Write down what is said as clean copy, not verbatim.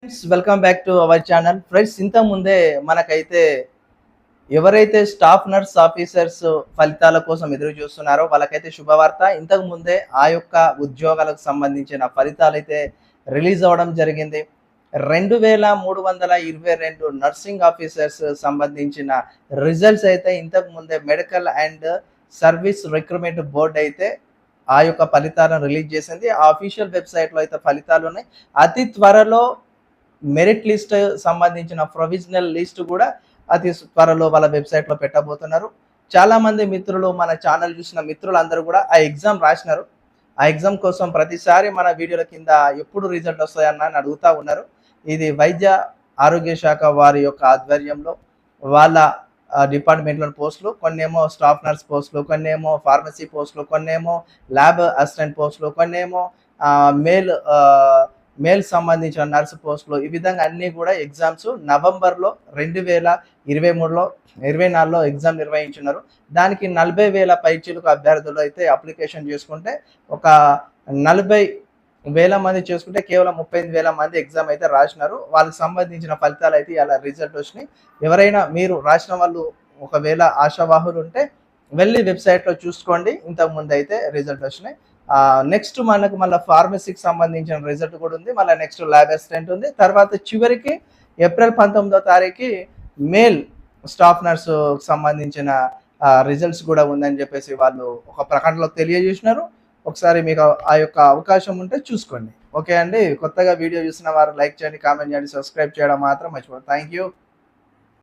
Friends welcome back to our channel. Friends ఇంత ముందే మనకైతే ఎవరైతే స్టాఫ్ నర్స్ ఆఫీసర్స్ ఫలితాల కోసం ఎదురు చూస్తున్నారో వాళ్ళకైతే శుభవార్త. ఇంతకు ముందే ఆ యొక్క ఉద్యోగాలకు సంబంధించిన ఫలితాలైతే రిలీజ్ అవ్వడం జరిగింది. 2322 నర్సింగ్ ఆఫీసర్స్ సంబంధించిన రిజల్ట్స్ అయితే ఇంతకు ముందే medical and service recruitment board అయితే ఆ యొక్క ఫలితాలను రిలీజ్ చేసింది. ఆ అఫీషియల్ వెబ్సైట్లో అయితే ఫలితాలు ఉన్నాయి. అతి త్వరలో మెరిట్ లిస్ట్ సంబంధించిన ప్రొవిజనల్ లిస్ట్ కూడా అతి త్వరలో వాళ్ళ వెబ్సైట్లో పెట్టబోతున్నారు. చాలామంది మిత్రులు మన ఛానల్ చూసిన మిత్రులందరూ కూడా ఆ ఎగ్జామ్ రాసినారు. ఆ ఎగ్జామ్ కోసం ప్రతిసారి మన వీడియోల కింద ఎప్పుడు రిజల్ట్ వస్తాయన్న అని అడుగుతూ ఉన్నారు. ఇది వైద్య ఆరోగ్య శాఖ వారి యొక్క ఆధ్వర్యంలో వాళ్ళ డిపార్ట్మెంట్లోని పోస్టులు, కొన్నేమో స్టాఫ్ నర్స్ పోస్టులు, కొన్నేమో ఫార్మసీ పోస్టులు, కొన్నేమో ల్యాబ్ అసిస్టెంట్ పోస్టులు, కొన్నేమో మేల్ మేల్ సంబంధించిన నర్సు పోస్టులు, ఈ విధంగా అన్నీ కూడా ఎగ్జామ్స్ నవంబర్లో 2023లో 24లో ఎగ్జామ్ నిర్వహించున్నారు. దానికి 40,000 పైచీలకు అభ్యర్థులు అయితే అప్లికేషన్ చేసుకుంటే ఒక 40,000 మంది చేసుకుంటే కేవలం 38,000 మంది ఎగ్జామ్ అయితే రాసినారు. వాళ్ళకి సంబంధించిన ఫలితాలు అయితే ఇలా రిజల్ట్ వచ్చినాయి. ఎవరైనా మీరు రాసిన వాళ్ళు ఒకవేళ ఆశావాహులు ఉంటే వెళ్ళి వెబ్సైట్లో చూసుకోండి. ఇంతకుముందు అయితే రిజల్ట్ వచ్చినాయి. నెక్స్ట్ మనకు మళ్ళీ ఫార్మసీకి సంబంధించిన రిజల్ట్ కూడా ఉంది. మళ్ళీ నెక్స్ట్ ల్యాబ్ అసిస్టెంట్ ఉంది. తర్వాత చివరికి ఏప్రిల్ 19వ తారీఖు మేల్ స్టాఫ్ నర్సు సంబంధించిన రిజల్ట్స్ కూడా ఉందని చెప్పేసి వాళ్ళు ఒక ప్రకటనలో తెలియజేసినారు. ఒకసారి మీకు ఆ యొక్క అవకాశం ఉంటే చూసుకోండి. ఓకే అండి. కొత్తగా వీడియో చూసిన వారు లైక్ చేయండి, కామెంట్ చేయండి, సబ్స్క్రైబ్ చేయడం మాత్రం మర్చిపోండి. Thank you.